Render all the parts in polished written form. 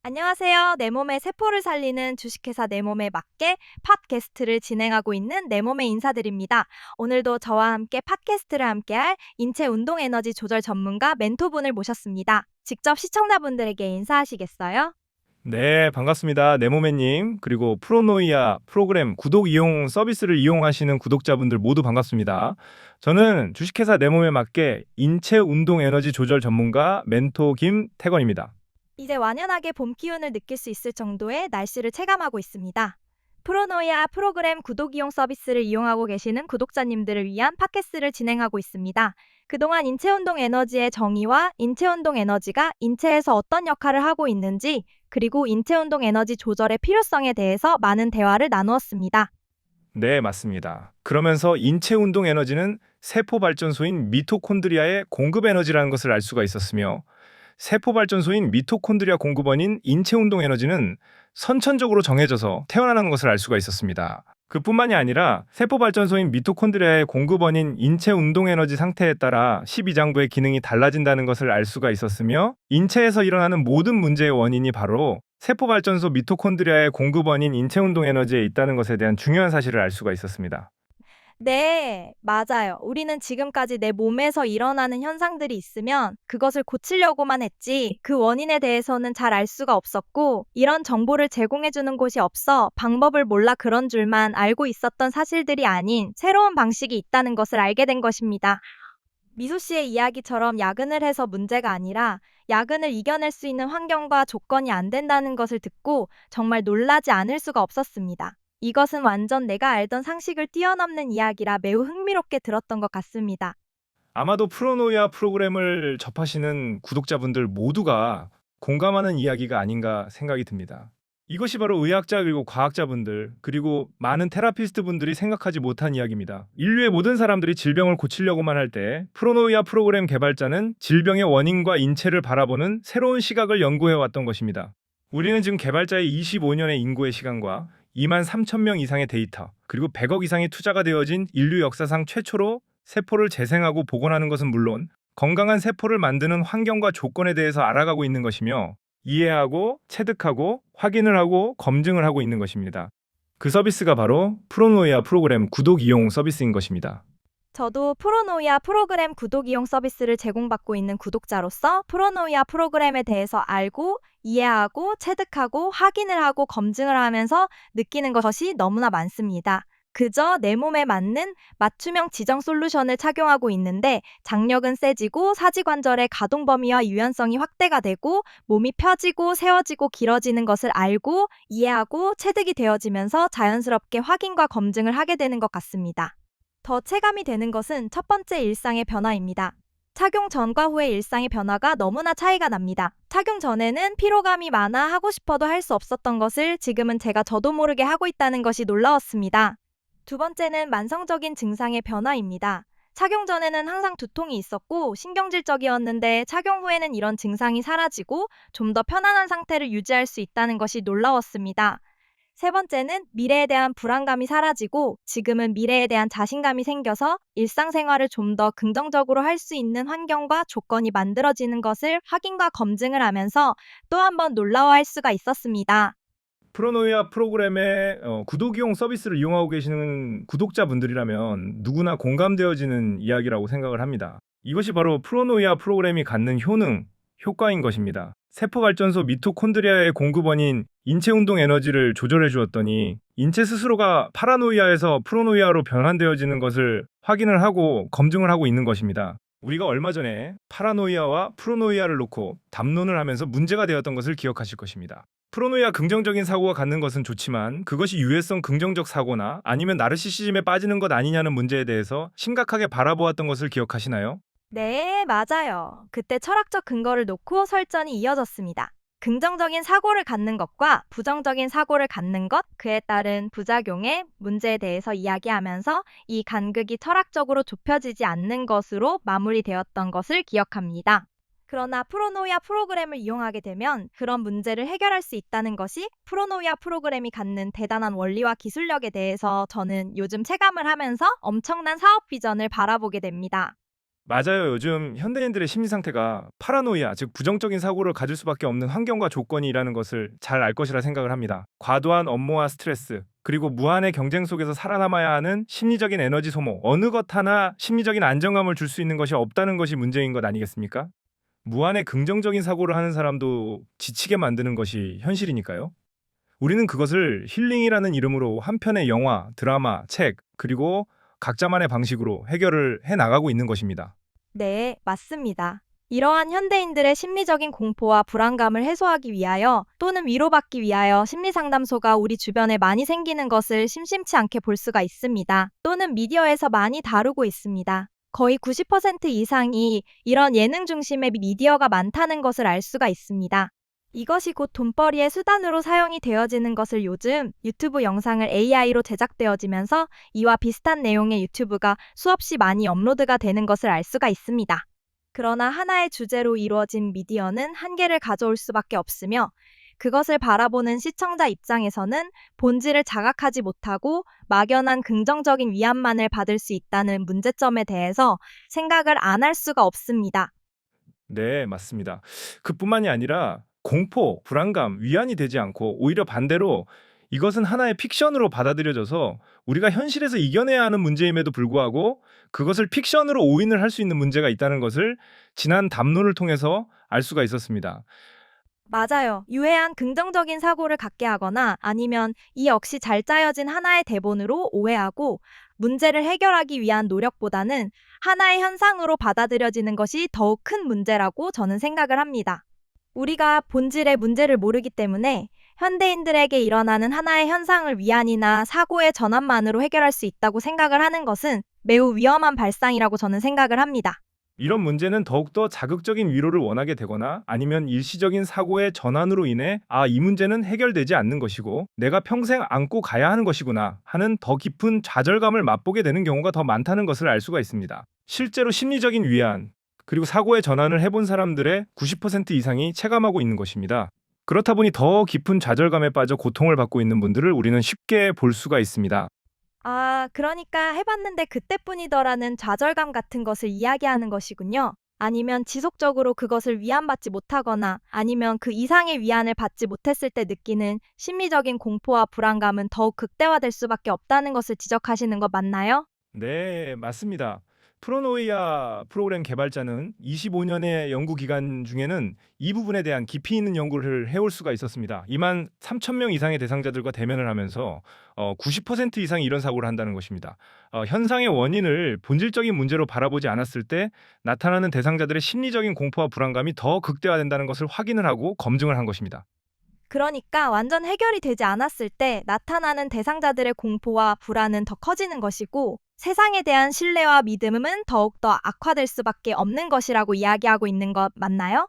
안녕하세요. 내 몸의 세포를 살리는 주식회사 내 몸에 맞게 팟캐스트를 진행하고 있는 내 몸에 인사드립니다. 오늘도 저와 함께 팟캐스트를 함께할 인체 운동 에너지 조절 전문가 멘토분을 모셨습니다. 직접 시청자분들에게 인사하시겠어요? 네, 반갑습니다. 네모매님, 그리고 프로노이아 프로그램 구독 이용 서비스를 이용하시는 구독자분들 모두 반갑습니다. 저는 주식회사 네모에 맞게 인체 운동 에너지 조절 전문가 멘토 김태건입니다. 이제 완연하게 봄 기운을 느낄 수 있을 정도의 날씨를 체감하고 있습니다. 프로노이아 프로그램 구독 이용 서비스를 이용하고 계시는 구독자님들을 위한 팟캐스트를 진행하고 있습니다. 그동안 인체운동 에너지의 정의와 인체운동 에너지가 인체에서 어떤 역할을 하고 있는지, 그리고 인체운동 에너지 조절의 필요성에 대해서 많은 대화를 나누었습니다. 네, 맞습니다. 그러면서 인체 운동 에너지는 세포 발전소인 미토콘드리아의 공급 에너지라는 것을 알 수가 있었으며, 세포 발전소인 미토콘드리아 공급원인 인체 운동 에너지는 선천적으로 정해져서 태어나는 것을 알 수가 있었습니다. 그뿐만이 아니라 세포 발전소인 미토콘드리아의 공급원인 인체 운동 에너지 상태에 따라 12장부의 기능이 달라진다는 것을 알 수가 있었으며, 인체에서 일어나는 모든 문제의 원인이 바로 세포 발전소 미토콘드리아의 공급원인 인체 운동 에너지에 있다는 것에 대한 중요한 사실을 알 수가 있었습니다. 네, 맞아요. 우리는 지금까지 내 몸에서 일어나는 현상들이 있으면 그것을 고치려고만 했지, 그 원인에 대해서는 잘 알 수가 없었고, 이런 정보를 제공해주는 곳이 없어 방법을 몰라 그런 줄만 알고 있었던 사실들이 아닌 새로운 방식이 있다는 것을 알게 된 것입니다. 미소 씨의 이야기처럼 야근을 해서 문제가 아니라 야근을 이겨낼 수 있는 환경과 조건이 안 된다는 것을 듣고 정말 놀라지 않을 수가 없었습니다. 이것은 완전 내가 알던 상식을 뛰어넘는 이야기라 매우 흥미롭게 들었던 것 같습니다. 아마도 프로노이아 프로그램을 접하시는 구독자분들 모두가 공감하는 이야기가 아닌가 생각이 듭니다. 이것이 바로 의학자 그리고 과학자분들 그리고 많은 테라피스트 분들이 생각하지 못한 이야기입니다. 인류의 모든 사람들이 질병을 고치려고만 할 때 프로노이아 프로그램 개발자는 질병의 원인과 인체를 바라보는 새로운 시각을 연구해 왔던 것입니다. 우리는 지금 개발자의 25년의 인고의 시간과 2만 3천 명 이상의 데이터 그리고 100억 이상의 투자가 되어진 인류 역사상 최초로 세포를 재생하고 복원하는 것은 물론 건강한 세포를 만드는 환경과 조건에 대해서 알아가고 있는 것이며, 이해하고 체득하고 확인을 하고 검증을 하고 있는 것입니다. 그 서비스가 바로 프로노이아 프로그램 구독 이용 서비스인 것입니다. 저도 프로노이아 프로그램 구독 이용 서비스를 제공받고 있는 구독자로서 프로노이아 프로그램에 대해서 알고, 이해하고, 체득하고, 확인을 하고, 검증을 하면서 느끼는 것이 너무나 많습니다. 그저 내 몸에 맞는 맞춤형 지정 솔루션을 착용하고 있는데 장력은 세지고 사지관절의 가동 범위와 유연성이 확대가 되고 몸이 펴지고 세워지고 길어지는 것을 알고, 이해하고, 체득이 되어지면서 자연스럽게 확인과 검증을 하게 되는 것 같습니다. 더 체감이 되는 것은 첫 번째 일상의 변화입니다. 착용 전과 후의 일상의 변화가 너무나 차이가 납니다. 착용 전에는 피로감이 많아 하고 싶어도 할 수 없었던 것을 지금은 제가 저도 모르게 하고 있다는 것이 놀라웠습니다. 두 번째는 만성적인 증상의 변화입니다. 착용 전에는 항상 두통이 있었고 신경질적이었는데 착용 후에는 이런 증상이 사라지고 좀 더 편안한 상태를 유지할 수 있다는 것이 놀라웠습니다. 세 번째는 미래에 대한 불안감이 사라지고 지금은 미래에 대한 자신감이 생겨서 일상생활을 좀 더 긍정적으로 할 수 있는 환경과 조건이 만들어지는 것을 확인과 검증을 하면서 또 한 번 놀라워할 수가 있었습니다. 프로노이아 프로그램의 구독 이용 서비스를 이용하고 계시는 구독자분들이라면 누구나 공감되어지는 이야기라고 생각을 합니다. 이것이 바로 프로노이아 프로그램이 갖는 효능, 효과인 것입니다. 세포 발전소 미토콘드리아의 공급원인 인체 운동 에너지를 조절해 주었더니 인체 스스로가 파라노이아에서 프로노이아로 변환되어지는 것을 확인을 하고 검증을 하고 있는 것입니다. 우리가 얼마 전에 파라노이아와 프로노이아를 놓고 담론을 하면서 문제가 되었던 것을 기억하실 것입니다. 프로노이아 긍정적인 사고가 갖는 것은 좋지만 그것이 유해성 긍정적 사고나 아니면 나르시시즘에 빠지는 것 아니냐는 문제에 대해서 심각하게 바라보았던 것을 기억하시나요? 네, 맞아요. 그때 철학적 근거를 놓고 설전이 이어졌습니다. 긍정적인 사고를 갖는 것과 부정적인 사고를 갖는 것, 그에 따른 부작용의 문제에 대해서 이야기하면서 이 간극이 철학적으로 좁혀지지 않는 것으로 마무리되었던 것을 기억합니다. 그러나 프로노이아 프로그램을 이용하게 되면 그런 문제를 해결할 수 있다는 것이 프로노이아 프로그램이 갖는 대단한 원리와 기술력에 대해서 저는 요즘 체감을 하면서 엄청난 사업 비전을 바라보게 됩니다. 맞아요. 요즘 현대인들의 심리 상태가 파라노이아, 즉 부정적인 사고를 가질 수밖에 없는 환경과 조건이라는 것을 잘 알 것이라 생각을 합니다. 과도한 업무와 스트레스, 그리고 무한의 경쟁 속에서 살아남아야 하는 심리적인 에너지 소모, 어느 것 하나 심리적인 안정감을 줄 수 있는 것이 없다는 것이 문제인 것 아니겠습니까? 무한의 긍정적인 사고를 하는 사람도 지치게 만드는 것이 현실이니까요. 우리는 그것을 힐링이라는 이름으로 한 편의 영화, 드라마, 책, 그리고 각자만의 방식으로 해결을 해 나가고 있는 것입니다. 네, 맞습니다. 이러한 현대인들의 심리적인 공포와 불안감을 해소하기 위하여 또는 위로받기 위하여 심리상담소가 우리 주변에 많이 생기는 것을 심심치 않게 볼 수가 있습니다. 또는 미디어에서 많이 다루고 있습니다. 거의 90% 이상이 이런 예능 중심의 미디어가 많다는 것을 알 수가 있습니다. 이것이 곧 돈벌이의 수단으로 사용이 되어지는 것을 요즘 유튜브 영상을 AI로 제작되어지면서 이와 비슷한 내용의 유튜브가 수없이 많이 업로드가 되는 것을 알 수가 있습니다. 그러나 하나의 주제로 이루어진 미디어는 한계를 가져올 수밖에 없으며 그것을 바라보는 시청자 입장에서는 본질을 자각하지 못하고 막연한 긍정적인 위안만을 받을 수 있다는 문제점에 대해서 생각을 안 할 수가 없습니다. 네, 맞습니다. 그뿐만이 아니라 공포, 불안감, 위안이 되지 않고 오히려 반대로 이것은 하나의 픽션으로 받아들여져서 우리가 현실에서 이겨내야 하는 문제임에도 불구하고 그것을 픽션으로 오인을 할 수 있는 문제가 있다는 것을 지난 담론을 통해서 알 수가 있었습니다. 맞아요. 유해한 긍정적인 사고를 갖게 하거나 아니면 이 역시 잘 짜여진 하나의 대본으로 오해하고 문제를 해결하기 위한 노력보다는 하나의 현상으로 받아들여지는 것이 더욱 큰 문제라고 저는 생각을 합니다. 우리가 본질의 문제를 모르기 때문에 현대인들에게 일어나는 하나의 현상을 위안이나 사고의 전환만으로 해결할 수 있다고 생각을 하는 것은 매우 위험한 발상이라고 저는 생각을 합니다. 이런 문제는 더욱더 자극적인 위로를 원하게 되거나 아니면 일시적인 사고의 전환으로 인해 이 문제는 해결되지 않는 것이고 내가 평생 안고 가야 하는 것이구나 하는 더 깊은 좌절감을 맛보게 되는 경우가 더 많다는 것을 알 수가 있습니다. 실제로 심리적인 위안, 그리고 사고의 전환을 해본 사람들의 90% 이상이 체감하고 있는 것입니다. 그렇다 보니 더 깊은 좌절감에 빠져 고통을 받고 있는 분들을 우리는 쉽게 볼 수가 있습니다. 그러니까 해봤는데 그때뿐이더라는 좌절감 같은 것을 이야기하는 것이군요. 아니면 지속적으로 그것을 위안받지 못하거나 아니면 그 이상의 위안을 받지 못했을 때 느끼는 심리적인 공포와 불안감은 더욱 극대화될 수밖에 없다는 것을 지적하시는 것 맞나요? 네, 맞습니다. 프로노이아 프로그램 개발자는 25년의 연구 기간 중에는 이 부분에 대한 깊이 있는 연구를 해올 수가 있었습니다. 2만 3천 명 이상의 대상자들과 대면을 하면서 90% 이상이 이런 사고를 한다는 것입니다. 현상의 원인을 본질적인 문제로 바라보지 않았을 때 나타나는 대상자들의 심리적인 공포와 불안감이 더 극대화된다는 것을 확인을 하고 검증을 한 것입니다. 그러니까 완전 해결이 되지 않았을 때 나타나는 대상자들의 공포와 불안은 더 커지는 것이고 세상에 대한 신뢰와 믿음은 더욱더 악화될 수밖에 없는 것이라고 이야기하고 있는 것 맞나요?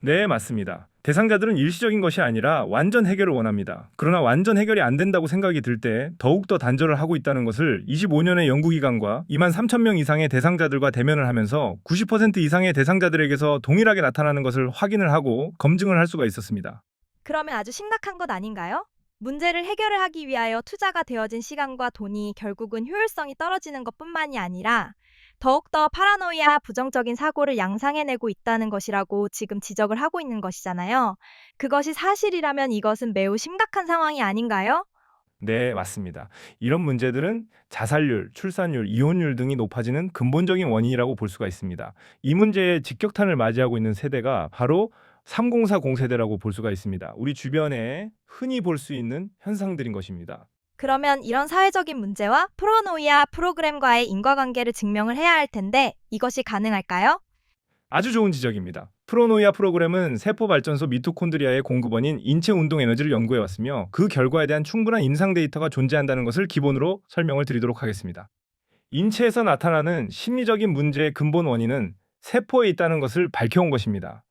네, 맞습니다. 대상자들은 일시적인 것이 아니라 완전 해결을 원합니다. 그러나 완전 해결이 안 된다고 생각이 들 때 더욱더 단절을 하고 있다는 것을 25년의 연구기관과 2만 3천 명 이상의 대상자들과 대면을 하면서 90% 이상의 대상자들에게서 동일하게 나타나는 것을 확인을 하고 검증을 할 수가 있었습니다. 그러면 아주 심각한 것 아닌가요? 문제를 해결을 하기 위하여 투자가 되어진 시간과 돈이 결국은 효율성이 떨어지는 것뿐만이 아니라 더욱더 파라노이아 부정적인 사고를 양상해내고 있다는 것이라고 지금 지적을 하고 있는 것이잖아요. 그것이 사실이라면 이것은 매우 심각한 상황이 아닌가요? 네, 맞습니다. 이런 문제들은 자살률, 출산율, 이혼율 등이 높아지는 근본적인 원인이라고 볼 수가 있습니다. 이 문제에 직격탄을 맞이하고 있는 세대가 바로 3040 세대라고 볼 수가 있습니다. 우리 주변에 흔히 볼 수 있는 현상들인 것입니다. 그러면 이런 사회적인 문제와 프로노이아 프로그램과의 인과관계를 증명을 해야 할 텐데 이것이 가능할까요? 아주 좋은 지적입니다. 프로노이아 프로그램은 세포 발전소 미토콘드리아의 공급원인 인체 운동 에너지를 연구해 왔으며 그 결과에 대한 충분한 임상 데이터가 존재한다는 것을 기본으로 설명을 드리도록 하겠습니다. 인체에서 나타나는 심리적인 문제의 근본 원인은 세포에 있다는 것을 밝혀온 것입니다.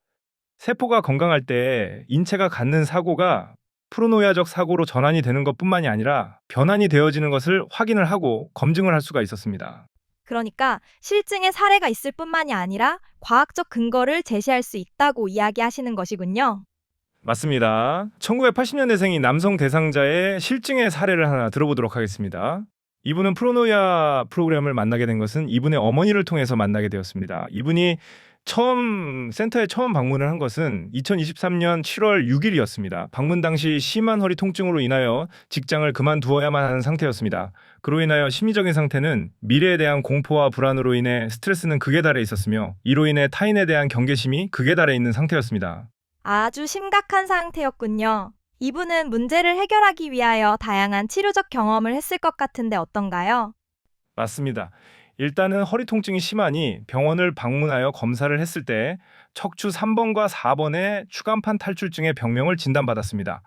세포가 건강할 때 인체가 갖는 사고가 프로노이아적 사고로 전환이 되는 것뿐만이 아니라 변환이 되어지는 것을 확인을 하고 검증을 할 수가 있었습니다. 그러니까 실증의 사례가 있을 뿐만이 아니라 과학적 근거를 제시할 수 있다고 이야기하시는 것이군요. 맞습니다. 1980년대생인 남성 대상자의 실증의 사례를 하나 들어보도록 하겠습니다. 이분은 프로노이아 프로그램을 만나게 된 것은 이분의 어머니를 통해서 만나게 되었습니다. 이분이 센터에 처음 방문을 한 것은 2023년 7월 6일이었습니다. 방문 당시 심한 허리 통증으로 인하여 직장을 그만두어야만 하는 상태였습니다. 그로 인하여 심리적인 상태는 미래에 대한 공포와 불안으로 인해 스트레스는 극에 달해 있었으며 이로 인해 타인에 대한 경계심이 극에 달해 있는 상태였습니다. 아주 심각한 상태였군요. 이분은 문제를 해결하기 위하여 다양한 치료적 경험을 했을 것 같은데 어떤가요? 맞습니다. 일단은 허리 통증이 심하니 병원을 방문하여 검사를 했을 때 척추 3번과 4번의 추간판 탈출증의 병명을 진단받았습니다.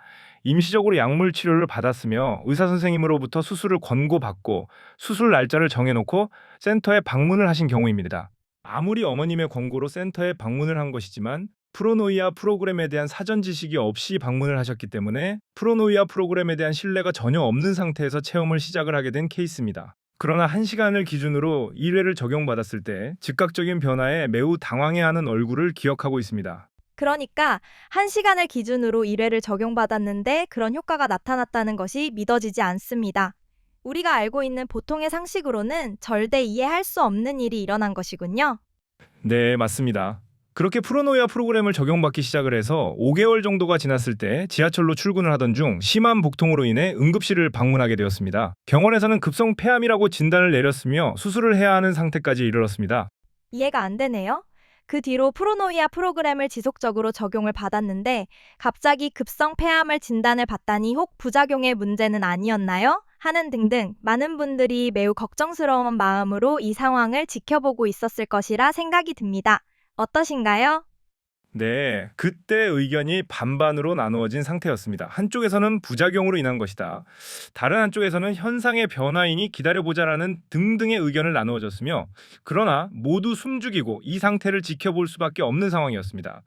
임시적으로 약물 치료를 받았으며 의사 선생님으로부터 수술을 권고받고 수술 날짜를 정해놓고 센터에 방문을 하신 경우입니다. 아무리 어머님의 권고로 센터에 방문을 한 것이지만 프로노이아 프로그램에 대한 사전 지식이 없이 방문을 하셨기 때문에 프로노이아 프로그램에 대한 신뢰가 전혀 없는 상태에서 체험을 시작을 하게 된 케이스입니다. 그러나 1시간을 기준으로 1회를 적용받았을 때 즉각적인 변화에 매우 당황해하는 얼굴을 기억하고 있습니다. 그러니까 1시간을 기준으로 1회를 적용받았는데 그런 효과가 나타났다는 것이 믿어지지 않습니다. 우리가 알고 있는 보통의 상식으로는 절대 이해할 수 없는 일이 일어난 것이군요. 네, 맞습니다. 그렇게 프로노이아 프로그램을 적용받기 시작을 해서 5개월 정도가 지났을 때 지하철로 출근을 하던 중 심한 복통으로 인해 응급실을 방문하게 되었습니다. 병원에서는 급성 폐암이라고 진단을 내렸으며 수술을 해야 하는 상태까지 이르렀습니다. 이해가 안 되네요. 그 뒤로 프로노이아 프로그램을 지속적으로 적용을 받았는데 갑자기 급성 폐암을 진단을 받다니 혹 부작용의 문제는 아니었나요? 하는 등등 많은 분들이 매우 걱정스러운 마음으로 이 상황을 지켜보고 있었을 것이라 생각이 듭니다. 어떠신가요? 네, 그때 의견이 반반으로 나누어진 상태였습니다. 한쪽에서는 부작용으로 인한 것이다. 다른 한쪽에서는 현상의 변화이니 기다려보자라는 등등의 의견을 나누어졌으며 그러나 모두 숨죽이고 이 상태를 지켜볼 수밖에 없는 상황이었습니다.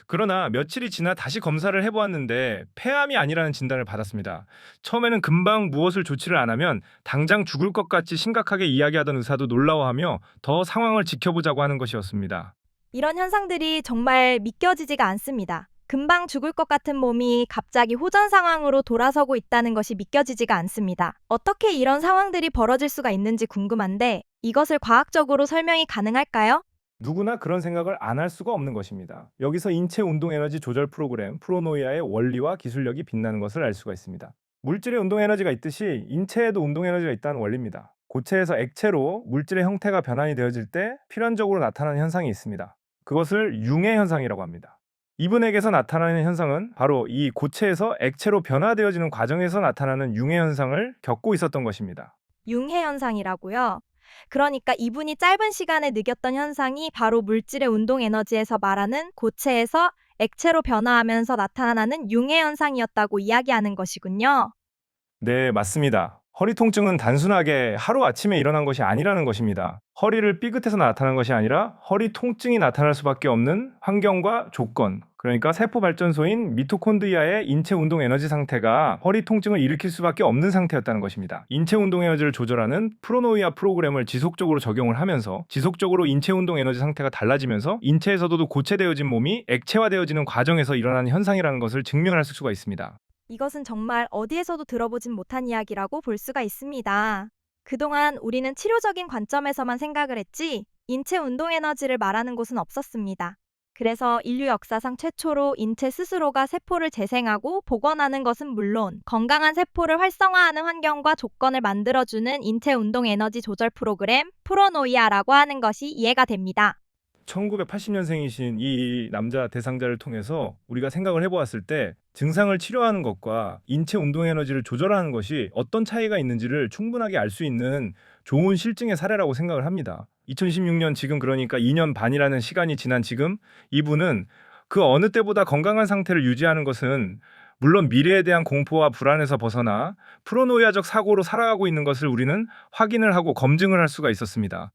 그러나 며칠이 지나 다시 검사를 해보았는데 폐암이 아니라는 진단을 받았습니다. 처음에는 금방 무엇을 조치를 안 하면 당장 죽을 것 같이 심각하게 이야기하던 의사도 놀라워하며 더 상황을 지켜보자고 하는 것이었습니다. 이런 현상들이 정말 믿겨지지가 않습니다. 금방 죽을 것 같은 몸이 갑자기 호전 상황으로 돌아서고 있다는 것이 믿겨지지가 않습니다. 어떻게 이런 상황들이 벌어질 수가 있는지 궁금한데 이것을 과학적으로 설명이 가능할까요? 누구나 그런 생각을 안 할 수가 없는 것입니다. 여기서 인체 운동 에너지 조절 프로그램 프로노이아의 원리와 기술력이 빛나는 것을 알 수가 있습니다. 물질에 운동 에너지가 있듯이 인체에도 운동 에너지가 있다는 원리입니다. 고체에서 액체로 물질의 형태가 변환이 되어질 때 필연적으로 나타나는 현상이 있습니다. 그것을 융해 현상이라고 합니다. 이분에게서 나타나는 현상은 바로 이 고체에서 액체로 변화되어지는 과정에서 나타나는 융해 현상을 겪고 있었던 것입니다. 융해 현상이라고요? 그러니까 이분이 짧은 시간에 느꼈던 현상이 바로 물질의 운동 에너지에서 말하는 고체에서 액체로 변화하면서 나타나는 융해 현상이었다고 이야기하는 것이군요. 네, 맞습니다. 허리 통증은 단순하게 하루아침에 일어난 것이 아니라는 것입니다. 허리를 삐끗해서 나타난 것이 아니라 허리 통증이 나타날 수밖에 없는 환경과 조건, 그러니까 세포 발전소인 미토콘드리아의 인체 운동 에너지 상태가 허리 통증을 일으킬 수밖에 없는 상태였다는 것입니다. 인체 운동 에너지를 조절하는 프로노이아 프로그램을 지속적으로 적용을 하면서 지속적으로 인체 운동 에너지 상태가 달라지면서 인체에서도 고체되어진 몸이 액체화되어지는 과정에서 일어나는 현상이라는 것을 증명할 수가 있습니다. 이것은 정말 어디에서도 들어보진 못한 이야기라고 볼 수가 있습니다. 그동안 우리는 치료적인 관점에서만 생각을 했지 인체 운동 에너지를 말하는 곳은 없었습니다. 그래서 인류 역사상 최초로 인체 스스로가 세포를 재생하고 복원하는 것은 물론 건강한 세포를 활성화하는 환경과 조건을 만들어주는 인체 운동 에너지 조절 프로그램 프로노이아라고 하는 것이 이해가 됩니다. 1980년생이신 이 남자 대상자를 통해서 우리가 생각을 해보았을 때 증상을 치료하는 것과 인체 운동 에너지를 조절하는 것이 어떤 차이가 있는지를 충분하게 알 수 있는 좋은 실증의 사례라고 생각을 합니다. 2016년 지금 그러니까 2년 반이라는 시간이 지난 지금 이분은 그 어느 때보다 건강한 상태를 유지하는 것은 물론 미래에 대한 공포와 불안에서 벗어나 프로노이아적 사고로 살아가고 있는 것을 우리는 확인을 하고 검증을 할 수가 있었습니다.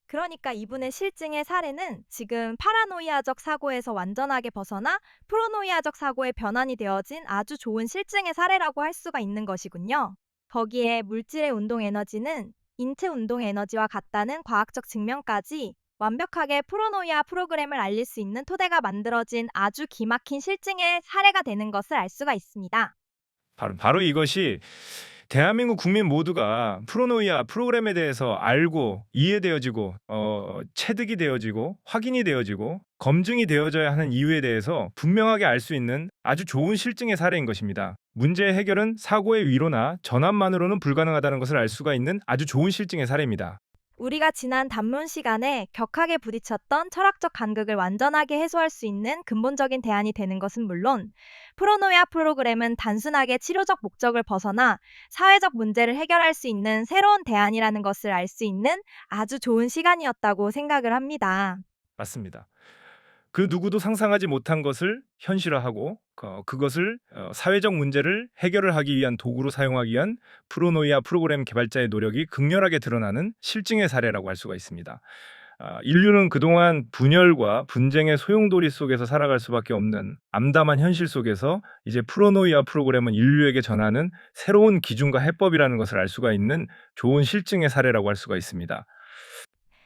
그러니까 이분의 실증의 사례는 지금 파라노이아적 사고에서 완전하게 벗어나 프로노이아적 사고의 변환이 되어진 아주 좋은 실증의 사례라고 할 수가 있는 것이군요. 거기에 물질의 운동 에너지는 인체 운동 에너지와 같다는 과학적 증명까지 완벽하게 프로노이아 프로그램을 알릴 수 있는 토대가 만들어진 아주 기막힌 실증의 사례가 되는 것을 알 수가 있습니다. 바로 이것이 대한민국 국민 모두가 프로노이아 프로그램에 대해서 알고 이해되어지고 체득이 되어지고 확인이 되어지고 검증이 되어져야 하는 이유에 대해서 분명하게 알 수 있는 아주 좋은 실증의 사례인 것입니다. 문제의 해결은 사고의 위로나 전환만으로는 불가능하다는 것을 알 수가 있는 아주 좋은 실증의 사례입니다. 우리가 지난 단문 시간에 격하게 부딪혔던 철학적 간극을 완전하게 해소할 수 있는 근본적인 대안이 되는 것은 물론 프로노야 프로그램은 단순하게 치료적 목적을 벗어나 사회적 문제를 해결할 수 있는 새로운 대안이라는 것을 알 수 있는 아주 좋은 시간이었다고 생각을 합니다. 맞습니다. 그 누구도 상상하지 못한 것을 현실화하고 그것을 사회적 문제를 해결을 하기 위한 도구로 사용하기 위한 프로노이아 프로그램 개발자의 노력이 극렬하게 드러나는 실증의 사례라고 할 수가 있습니다. 인류는 그동안 분열과 분쟁의 소용돌이 속에서 살아갈 수밖에 없는 암담한 현실 속에서 이제 프로노이아 프로그램은 인류에게 전하는 새로운 기준과 해법이라는 것을 알 수가 있는 좋은 실증의 사례라고 할 수가 있습니다.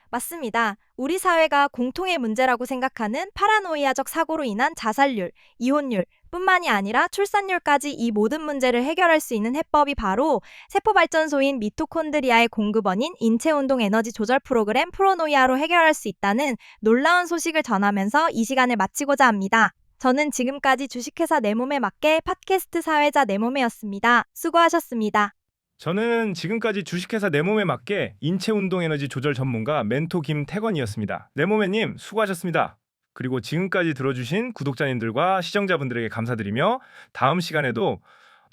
맞습니다. 우리 사회가 공통의 문제라고 생각하는 파라노이아적 사고로 인한 자살률, 이혼율 뿐만이 아니라 출산율까지 이 모든 문제를 해결할 수 있는 해법이 바로 세포발전소인 미토콘드리아의 공급원인 인체운동 에너지 조절 프로그램 프로노이아로 해결할 수 있다는 놀라운 소식을 전하면서 이 시간을 마치고자 합니다. 저는 지금까지 주식회사 내 몸에 맞게 팟캐스트 사회자 내 몸에였습니다. 수고하셨습니다. 저는 지금까지 주식회사 내 몸에 맞게 인체운동 에너지 조절 전문가 멘토 김태건이었습니다. 내 몸에님 수고하셨습니다. 그리고 지금까지 들어주신 구독자님들과 시청자분들에게 감사드리며 다음 시간에도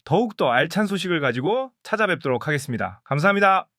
더욱더 알찬 소식을 가지고 찾아뵙도록 하겠습니다. 감사합니다.